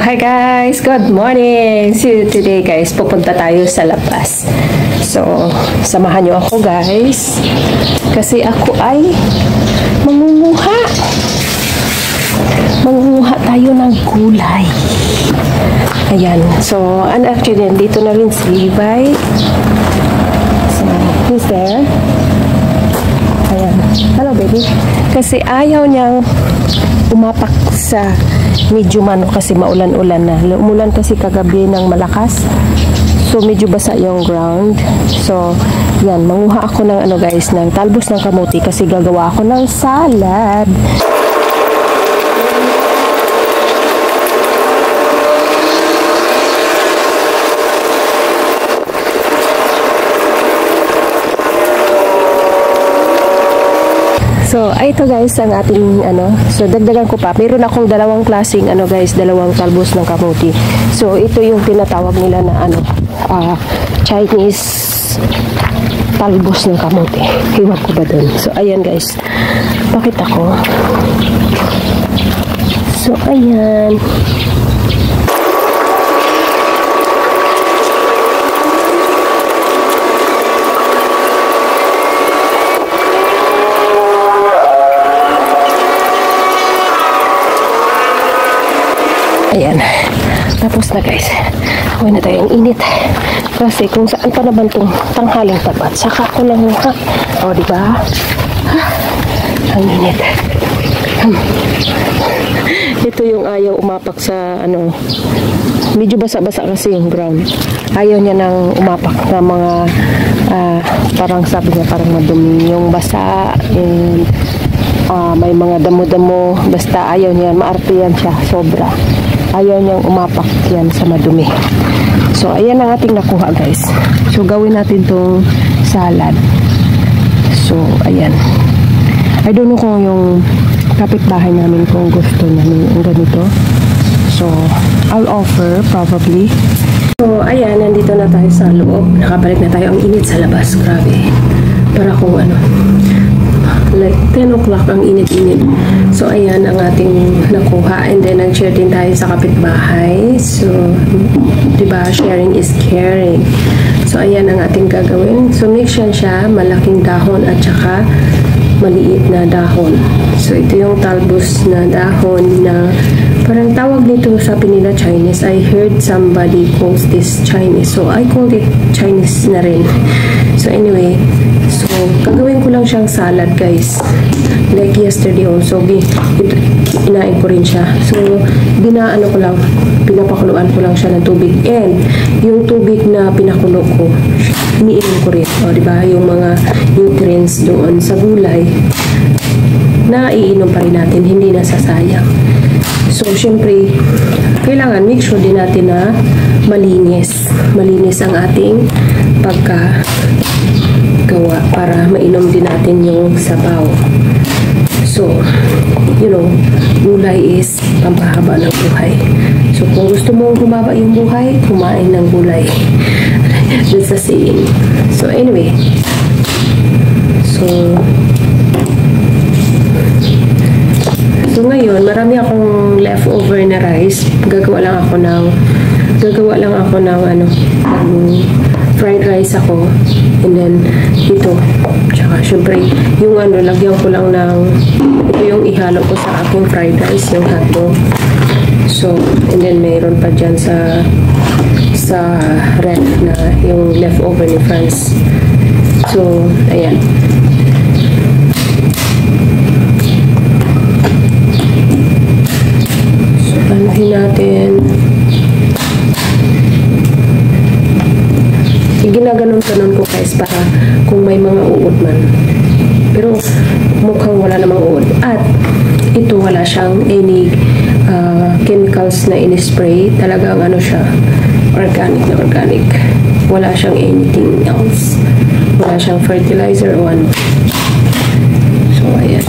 Hi guys! Good morning! See you today guys. Pupunta tayo sa labas. So, samahan nyo ako guys. Kasi ako ay mangunguha. Mangunguha tayo ng gulay. Ayan. So, and actually, dito na rin si Levi. So, he's there. Ayan. Hello baby. Kasi ayaw niyang umapak sa medyo kasi maulan-ulan na. Umulan kasi kagabi ng malakas. So, medyo basa yung ground. So, yan. Manguha ako ng guys, ng talbos ng kamuti kasi gagawa ako ng salad. So, ito guys ang ating so dagdagan ko pa. Meron akong dalawang klaseng guys, dalawang talbos ng kamuti. So, ito yung tinatawag nila na Chinese talbos ng kamuti. Hiwag ko ba dun? So, ayan guys. Pakita ko. So, ayan. Ayan. Tapos na guys. Huwag na tayong init. Kasi kung saan pa naman itong tanghaling tapat. Saka ko lang ha. O, diba? Ang init. Ito yung ayaw umapak sa medyo basa-basa kasi yung ground. Ayaw niya nang umapak na mga parang sabi niya parang madumi yung basa and may mga damo-damo. Basta ayaw niya. Maarte yan siya. Sobra. Ayaw niyang umapak yan sa madumi. So, ayan ang ating nakuha guys. So, gawin natin tong salad. So, ayan. I don't know kung yung kapitbahay namin kung gusto namin yung ganito. So, I'll offer probably. So, ayan. Nandito na tayo sa loob. Nakabalik na tayo. Ang init sa labas. Grabe. Para kung like 10 o'clock ang init-init. So, ayan ang ating nakuha. And then, nag-share din tayo sa kapitbahay. So, diba, sharing is caring. So, ayan ang ating gagawin. So, mix siya, malaking dahon at saka maliit na dahon. So, ito yung talbos na dahon na parang tawag nito sa nila Chinese. I heard somebody calls this Chinese. So, I called it Chinese na rin. So, anyway, so, gagawin ko lang siyang salad, guys. Like yesterday also, inain ko rin siya. So, ko lang, pinapakuluan ko lang siya ng tubig. And, yung tubig na pinakulo ko, iniinom ko rin. O, diba? Yung mga nutrients doon sa gulay, na iinom pa rin natin, hindi nasasayang. So, syempre, kailangan make sure din natin na malinis. Malinis ang ating pagkagawa para mainom din natin yung sabaw. So, gulay is pampahaba ng buhay. So, kung gusto mong humaba yung buhay, kumain ng gulay. That's the saying. So, anyway. So, ngayon, marami akong leftover na rice. Gagawa lang ako ng fried rice ako. And then, ito. Tsaka, syempre, yung lagyan ko lang ito yung ihalo ko sa aking fried rice, yung hotdog. So, and then, mayroon pa dyan sa ref na yung leftover ni France. So, ayan. Panuhin natin. Ginaganon-ganon ko guys para kung may mga uod man. Pero mukhang wala namang uod. At ito wala siyang any chemicals na in-spray. Talagang siya, organic na organic. Wala siyang anything else. Wala siyang fertilizer o ano. So, ayan.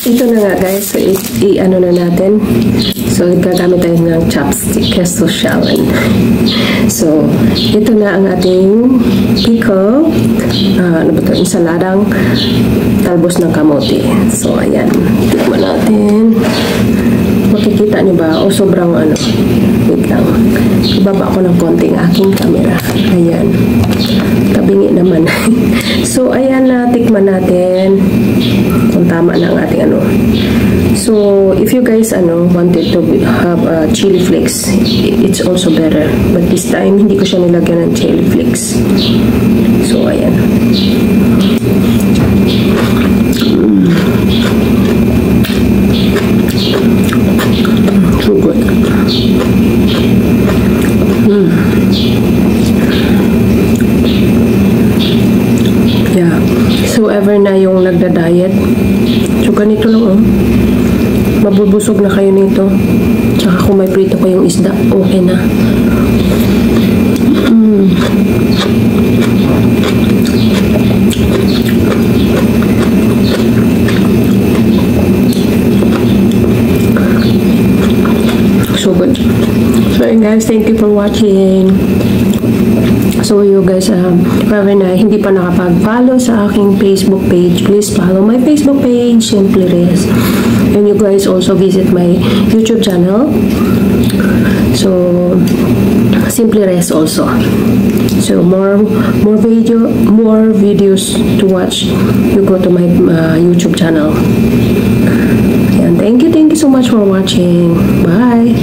ito na nga guys, so i-ano na natin. So gagamit tayo ng chopstick social. So ito na ang ating pickle, ano ba ito, insaladang talbos ng kamote. So ayan, tikman natin. Makikita niyo ba? O sobrang ano, wait lang, ibaba ko ng konting aking camera. Ayan, tabingi naman. So ayan na, tikman natin kung tama na ang ating ano. So if you guys wanted to have chili flakes, it's also better, but this time hindi ko siya nilagyan ng chili flakes. So ayan. So good. Yeah. So ever na yung nagda-diet, so ganito lang mabubusog na kayo nito. Tsaka kung may prito kayong isda, okay na. So good. So guys, thank you for watching. So you guys, whoever na hindi pa nakapag-follow sa aking Facebook page, please follow my Facebook page, Simply Rez. And you guys also visit my YouTube channel. So Simply Rez also. So more videos to watch. You go to my YouTube channel. And thank you so much for watching. Bye.